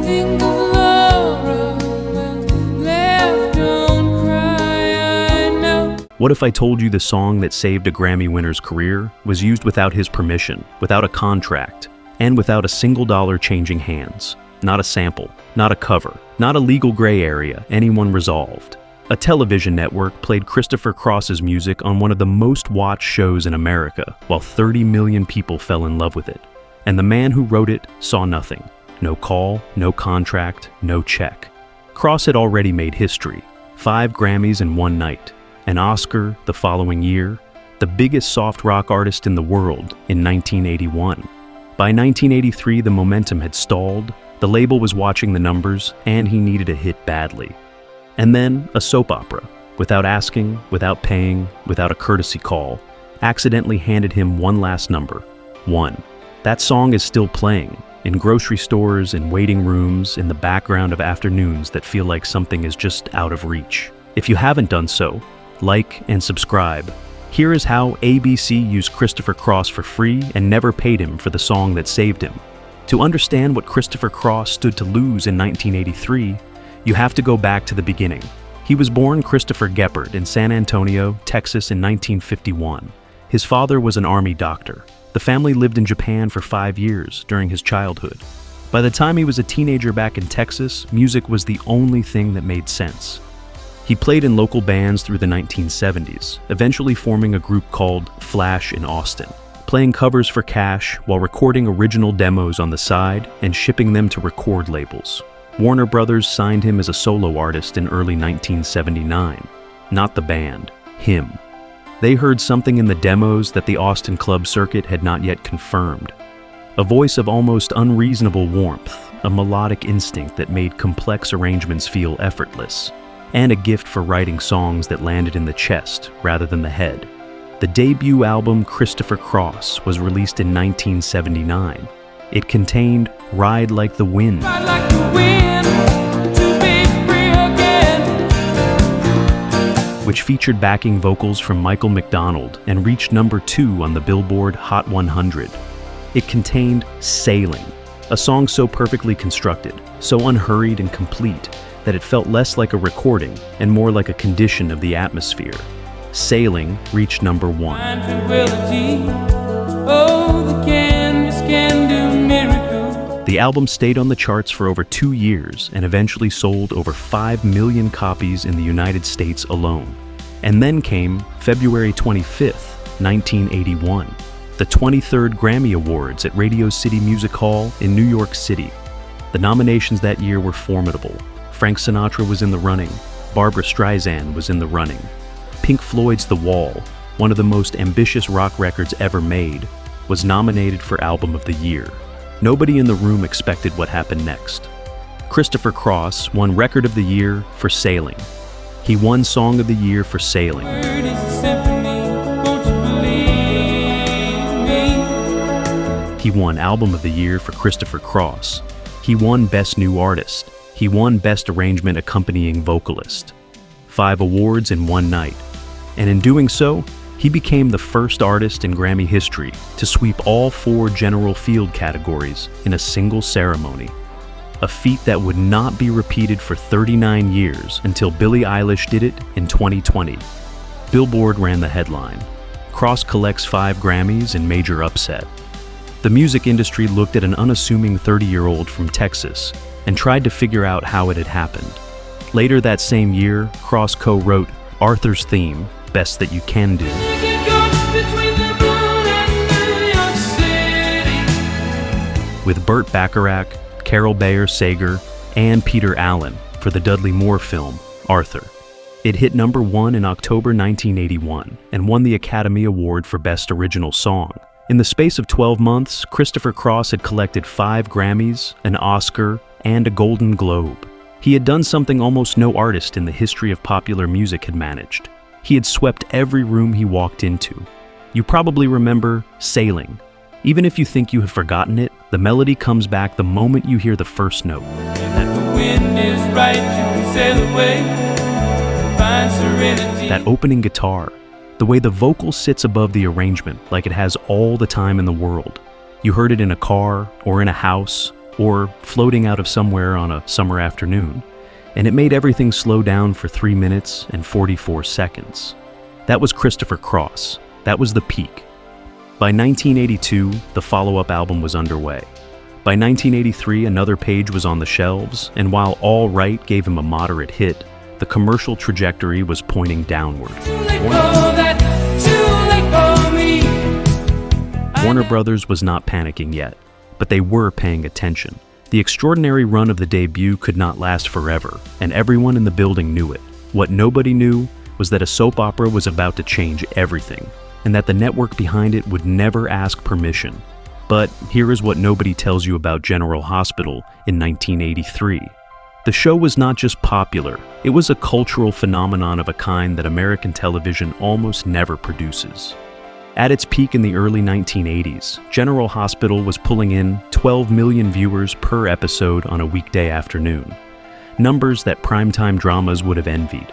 think of Laura when left, don't cry, I know. What if I told you the song that saved a Grammy winner's career was used without his permission, without a contract, and without a single dollar changing hands? Not a sample, not a cover, not a legal gray area anyone resolved. A television network played Christopher Cross's music on one of the most watched shows in America, while 30 million people fell in love with it. And the man who wrote it saw nothing. No call, no contract, no check. Cross had already made history. 5 Grammys in one night. An Oscar the following year. The biggest soft rock artist in the world in 1981. By 1983, the momentum had stalled. The label was watching the numbers, and he needed a hit badly. And then a soap opera, without asking, without paying, without a courtesy call, accidentally handed him one last number, 1. That song is still playing, in grocery stores, in waiting rooms, in the background of afternoons that feel like something is just out of reach. If you haven't done so, like and subscribe. Here is how ABC used Christopher Cross for free and never paid him for the song that saved him. To understand what Christopher Cross stood to lose in 1983, you have to go back to the beginning. He was born Christopher Geppert in San Antonio, Texas in 1951. His father was an army doctor. The family lived in Japan for 5 years during his childhood. By the time he was a teenager back in Texas, music was the only thing that made sense. He played in local bands through the 1970s, eventually forming a group called Flash in Austin, playing covers for cash while recording original demos on the side and shipping them to record labels. Warner Brothers signed him as a solo artist in early 1979. Not the band, him. They heard something in the demos that the Austin club circuit had not yet confirmed. A voice of almost unreasonable warmth, a melodic instinct that made complex arrangements feel effortless, and a gift for writing songs that landed in the chest rather than the head. The debut album Christopher Cross was released in 1979. It contained Ride Like the Wind, Ride like the wind, to be free again. which featured backing vocals from Michael McDonald and reached number 2 on the Billboard Hot 100. It contained Sailing, a song so perfectly constructed, so unhurried and complete, that it felt less like a recording and more like a condition of the atmosphere. Sailing reached number 1. Find tranquility, oh, the canvas can do miracles. The album stayed on the charts for over 2 years and eventually sold over 5 million copies in the United States alone. And then came February 25th, 1981, the 23rd Grammy Awards at Radio City Music Hall in New York City. The nominations that year were formidable. Frank Sinatra was in the running. Barbra Streisand was in the running. Pink Floyd's The Wall, one of the most ambitious rock records ever made, was nominated for Album of the Year. Nobody in the room expected what happened next. Christopher Cross won Record of the Year for Sailing. He won Song of the Year for Sailing. Word is a symphony, won't you believe me? He won Album of the Year for Christopher Cross. He won Best New Artist. He won Best Arrangement Accompanying Vocalist. 5 awards in one night. And in doing so, he became the first artist in Grammy history to sweep all 4 general field categories in a single ceremony. A feat that would not be repeated for 39 years until Billie Eilish did it in 2020. Billboard ran the headline. Cross collects 5 Grammys in major upset. The music industry looked at an unassuming 30-year-old from Texas and tried to figure out how it had happened. Later that same year, Cross co-wrote Arthur's theme, Best That You Can Do, with Burt Bacharach, Carol Bayer Sager, and Peter Allen for the Dudley Moore film, Arthur. It hit number 1 in October 1981 and won the Academy Award for Best Original Song. In the space of 12 months, Christopher Cross had collected 5 Grammys, an Oscar, and a Golden Globe. He had done something almost no artist in the history of popular music had managed. He had swept every room he walked into. You probably remember Sailing. Even if you think you have forgotten it, the melody comes back the moment you hear the first note. And if the wind is right, you can sail away, find serenity. That opening guitar, the way the vocal sits above the arrangement like it has all the time in the world. You heard it in a car or in a house, or floating out of somewhere on a summer afternoon, and it made everything slow down for 3 minutes and 44 seconds. That was Christopher Cross. That was the peak. By 1982, the follow-up album was underway. By 1983, Another Page was on the shelves, and while All Right gave him a moderate hit, the commercial trajectory was pointing downward. Warner Brothers was not panicking yet, but they were paying attention. The extraordinary run of the debut could not last forever, and everyone in the building knew it. What nobody knew was that a soap opera was about to change everything, and that the network behind it would never ask permission. But here is what nobody tells you about General Hospital in 1983. The show was not just popular, it was a cultural phenomenon of a kind that American television almost never produces. At its peak in the early 1980s, General Hospital was pulling in 12 million viewers per episode on a weekday afternoon. Numbers that primetime dramas would have envied.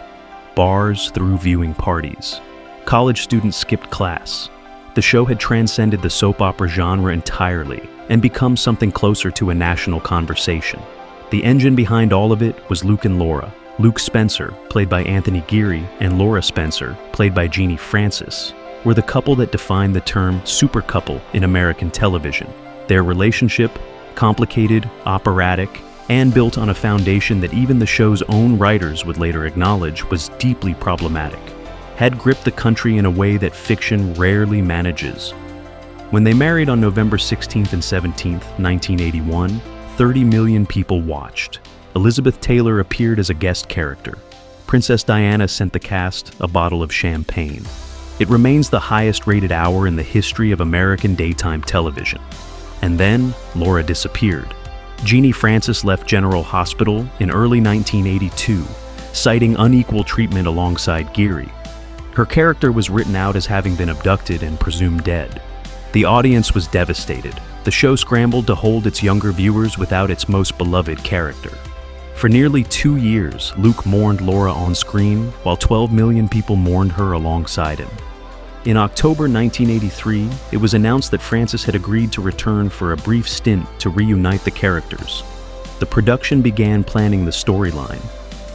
Bars threw viewing parties. College students skipped class. The show had transcended the soap opera genre entirely and become something closer to a national conversation. The engine behind all of it was Luke and Laura. Luke Spencer, played by Anthony Geary, and Laura Spencer, played by Genie Francis, were the couple that defined the term super couple in American television. Their relationship, complicated, operatic, and built on a foundation that even the show's own writers would later acknowledge was deeply problematic, had gripped the country in a way that fiction rarely manages. When they married on November 16th and 17th, 1981, 30 million people watched. Elizabeth Taylor appeared as a guest character. Princess Diana sent the cast a bottle of champagne. It remains the highest-rated hour in the history of American daytime television. And then, Laura disappeared. Genie Francis left General Hospital in early 1982, citing unequal treatment alongside Geary. Her character was written out as having been abducted and presumed dead. The audience was devastated. The show scrambled to hold its younger viewers without its most beloved character. For nearly 2 years, Luke mourned Laura on screen, while 12 million people mourned her alongside him. In October 1983, it was announced that Francis had agreed to return for a brief stint to reunite the characters. The production began planning the storyline.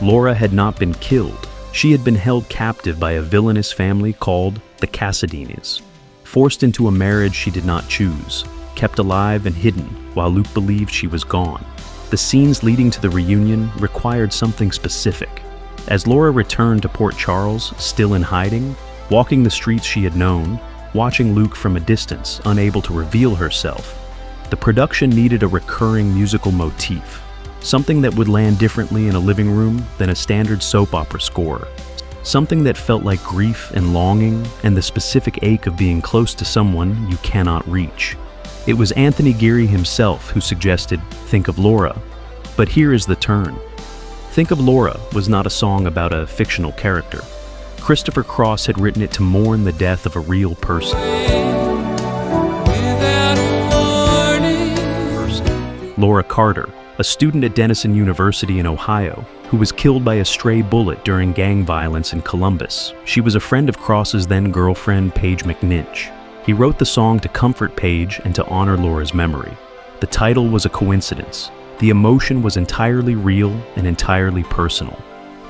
Laura had not been killed. She had been held captive by a villainous family called the Casadinis, forced into a marriage she did not choose, kept alive and hidden while Luke believed she was gone. The scenes leading to the reunion required something specific. As Laura returned to Port Charles, still in hiding, walking the streets she had known, watching Luke from a distance, unable to reveal herself, the production needed a recurring musical motif, something that would land differently in a living room than a standard soap opera score, something that felt like grief and longing and the specific ache of being close to someone you cannot reach. It was Anthony Geary himself who suggested Think of Laura. But here is the turn. Think of Laura was not a song about a fictional character. Christopher Cross had written it to mourn the death of a real person. Laura Carter, a student at Denison University in Ohio, who was killed by a stray bullet during gang violence in Columbus. She was a friend of Cross's then-girlfriend, Paige McNinch. He wrote the song to comfort Paige and to honor Laura's memory. The title was a coincidence. The emotion was entirely real and entirely personal.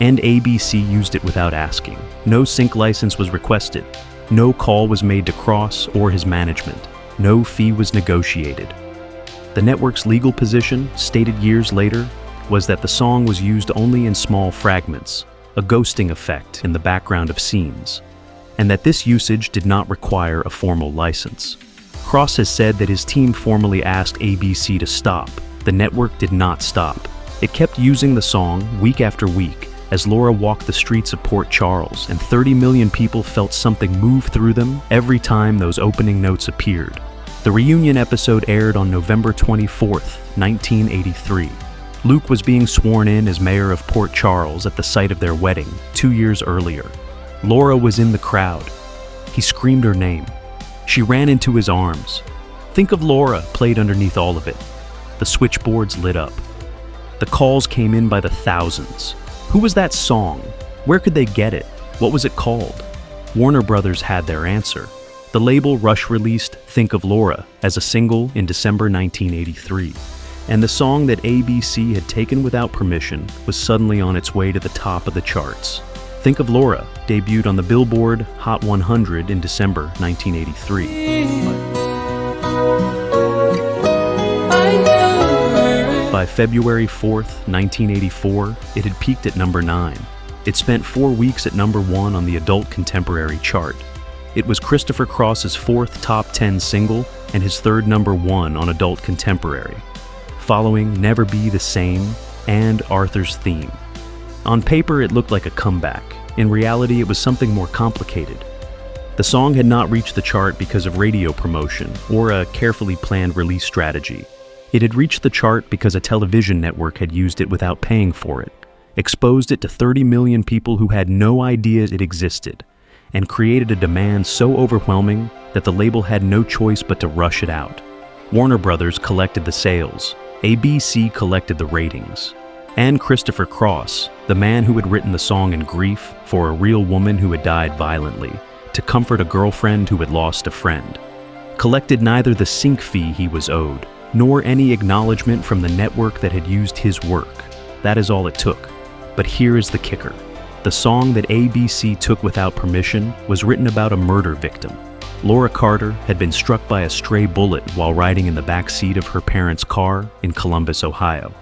And ABC used it without asking. No sync license was requested. No call was made to Cross or his management. No fee was negotiated. The network's legal position, stated years later, was that the song was used only in small fragments, a ghosting effect in the background of scenes, and that this usage did not require a formal license. Cross has said that his team formally asked ABC to stop. The network did not stop. It kept using the song week after week as Laura walked the streets of Port Charles, and 30 million people felt something move through them every time those opening notes appeared. The reunion episode aired on November 24th, 1983. Luke was being sworn in as mayor of Port Charles at the site of their wedding 2 years earlier. Laura was in the crowd. He screamed her name. She ran into his arms. Think of Laura played underneath all of it. The switchboards lit up. The calls came in by the thousands. Who was that song? Where could they get it? What was it called? Warner Brothers had their answer. The label Rush released Think of Laura as a single in December 1983. And the song that ABC had taken without permission was suddenly on its way to the top of the charts. Think of Laura debuted on the Billboard Hot 100 in December 1983. By February 4th, 1984, it had peaked at number 9. It spent 4 weeks at number 1 on the adult contemporary chart. It was Christopher Cross's 4th top 10 single and his 3rd number 1 on adult contemporary, following Never Be the Same and Arthur's Theme. On paper, it looked like a comeback. In reality, it was something more complicated. The song had not reached the chart because of radio promotion or a carefully planned release strategy. It had reached the chart because a television network had used it without paying for it, exposed it to 30 million people who had no idea it existed, and created a demand so overwhelming that the label had no choice but to rush it out. Warner Brothers collected the sales, ABC collected the ratings, and Christopher Cross, the man who had written the song in grief for a real woman who had died violently, to comfort a girlfriend who had lost a friend, collected neither the sync fee he was owed, nor any acknowledgement from the network that had used his work. That is all it took. But here is the kicker. The song that ABC took without permission was written about a murder victim. Laura Carter had been struck by a stray bullet while riding in the back seat of her parents' car in Columbus, Ohio.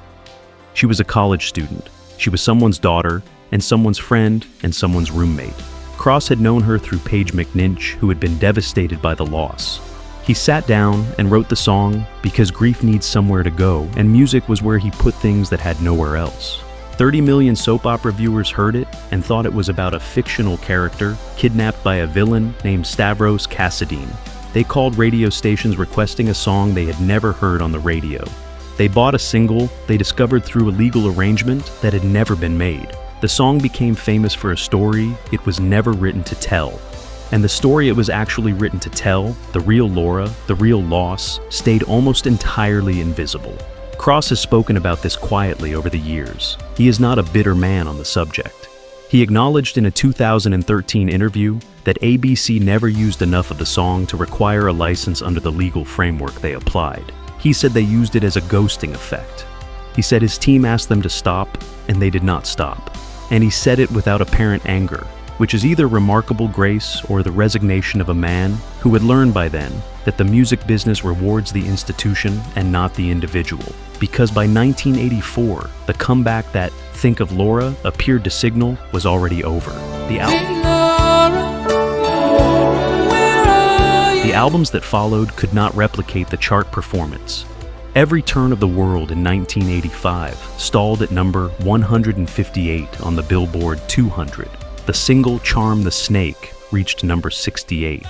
She was a college student. She was someone's daughter, and someone's friend, and someone's roommate. Cross had known her through Paige McNinch, who had been devastated by the loss. He sat down and wrote the song because grief needs somewhere to go, and music was where he put things that had nowhere else. 30 million soap opera viewers heard it and thought it was about a fictional character kidnapped by a villain named Stavros Kassadine. They called radio stations requesting a song they had never heard on the radio. They bought a single they discovered through a legal arrangement that had never been made. The song became famous for a story it was never written to tell. And the story it was actually written to tell, the real Laura, the real loss, stayed almost entirely invisible. Cross has spoken about this quietly over the years. He is not a bitter man on the subject. He acknowledged in a 2013 interview that ABC never used enough of the song to require a license under the legal framework they applied. He said they used it as a ghosting effect. He said his team asked them to stop, and they did not stop. And he said it without apparent anger, which is either remarkable grace or the resignation of a man who had learned by then that the music business rewards the institution and not the individual. Because by 1984, the comeback that Think of Laura appeared to signal was already over. The albums that followed could not replicate the chart performance. Every Turn of the World in 1985 stalled at number 158 on the Billboard 200. The single Charm the Snake reached number 68.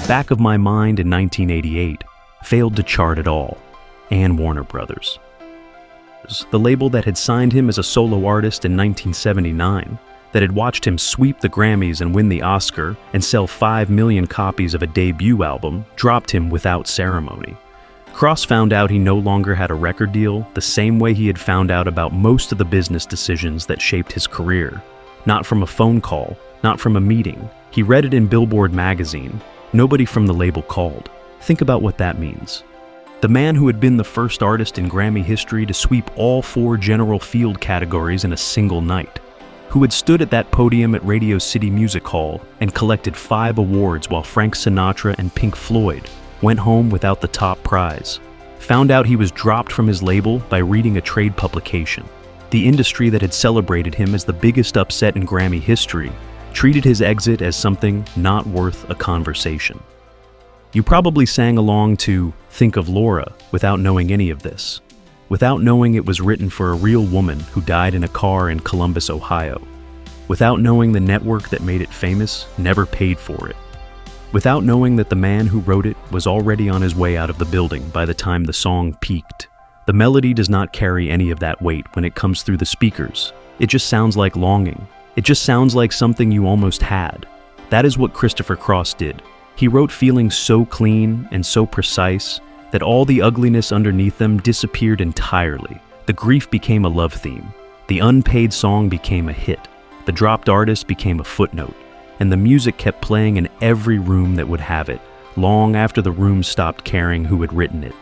Back of My Mind in 1988 failed to chart at all, and Warner Brothers. The label that had signed him as a solo artist in 1979, that had watched him sweep the Grammys and win the Oscar and sell 5 million copies of a debut album, dropped him without ceremony. Cross found out he no longer had a record deal the same way he had found out about most of the business decisions that shaped his career. Not from a phone call, not from a meeting. He read it in Billboard magazine. Nobody from the label called. Think about what that means. The man who had been the first artist in Grammy history to sweep all 4 general field categories in a single night. Who had stood at that podium at Radio City Music Hall and collected 5 awards while Frank Sinatra and Pink Floyd went home without the top prize. Found out he was dropped from his label by reading a trade publication. The industry that had celebrated him as the biggest upset in Grammy history treated his exit as something not worth a conversation. You probably sang along to Think of Laura without knowing any of this, without knowing it was written for a real woman who died in a car in Columbus, Ohio, without knowing the network that made it famous never paid for it, without knowing that the man who wrote it was already on his way out of the building by the time the song peaked. The melody does not carry any of that weight when it comes through the speakers. It just sounds like longing. It just sounds like something you almost had. That is what Christopher Cross did. He wrote feelings so clean and so precise that all the ugliness underneath them disappeared entirely. The grief became a love theme. The unpaid song became a hit. The dropped artist became a footnote. And the music kept playing in every room that would have it, long after the room stopped caring who had written it.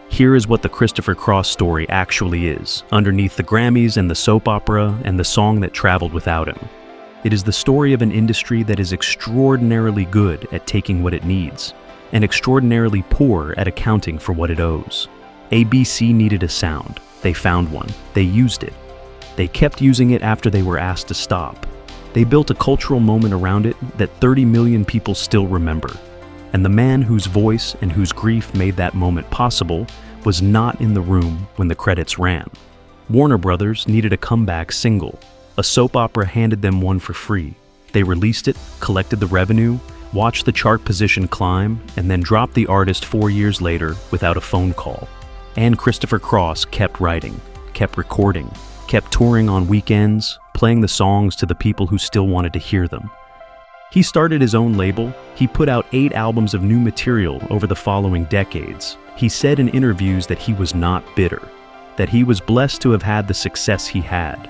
Here is what the Christopher Cross story actually is, underneath the Grammys and the soap opera and the song that traveled without him. It is the story of an industry that is extraordinarily good at taking what it needs, and extraordinarily poor at accounting for what it owes. ABC needed a sound. They found one. They used it. They kept using it after they were asked to stop. They built a cultural moment around it that 30 million people still remember. And the man whose voice and whose grief made that moment possible was not in the room when the credits ran. Warner Brothers needed a comeback single. A soap opera handed them one for free. They released it, collected the revenue, watched the chart position climb, and then dropped the artist 4 years later without a phone call. And Christopher Cross kept writing, kept recording, kept touring on weekends, playing the songs to the people who still wanted to hear them. He started his own label. He put out 8 albums of new material over the following decades. He said in interviews that he was not bitter, that he was blessed to have had the success he had.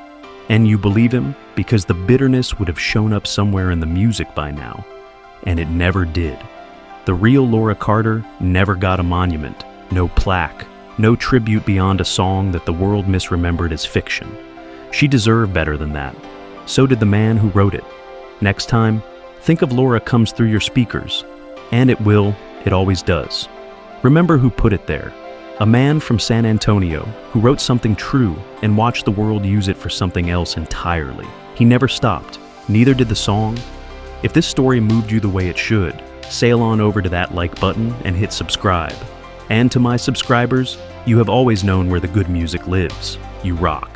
And you believe him because the bitterness would have shown up somewhere in the music by now. And it never did. The real Laura Carter never got a monument, no plaque, no tribute beyond a song that the world misremembered as fiction. She deserved better than that. So did the man who wrote it. Next time, think of Laura comes through your speakers. And it will, it always does. Remember who put it there. A man from San Antonio who wrote something true and watched the world use it for something else entirely. He never stopped, neither did the song. If this story moved you the way it should, sail on over to that like button and hit subscribe. And to my subscribers, you have always known where the good music lives. You rock.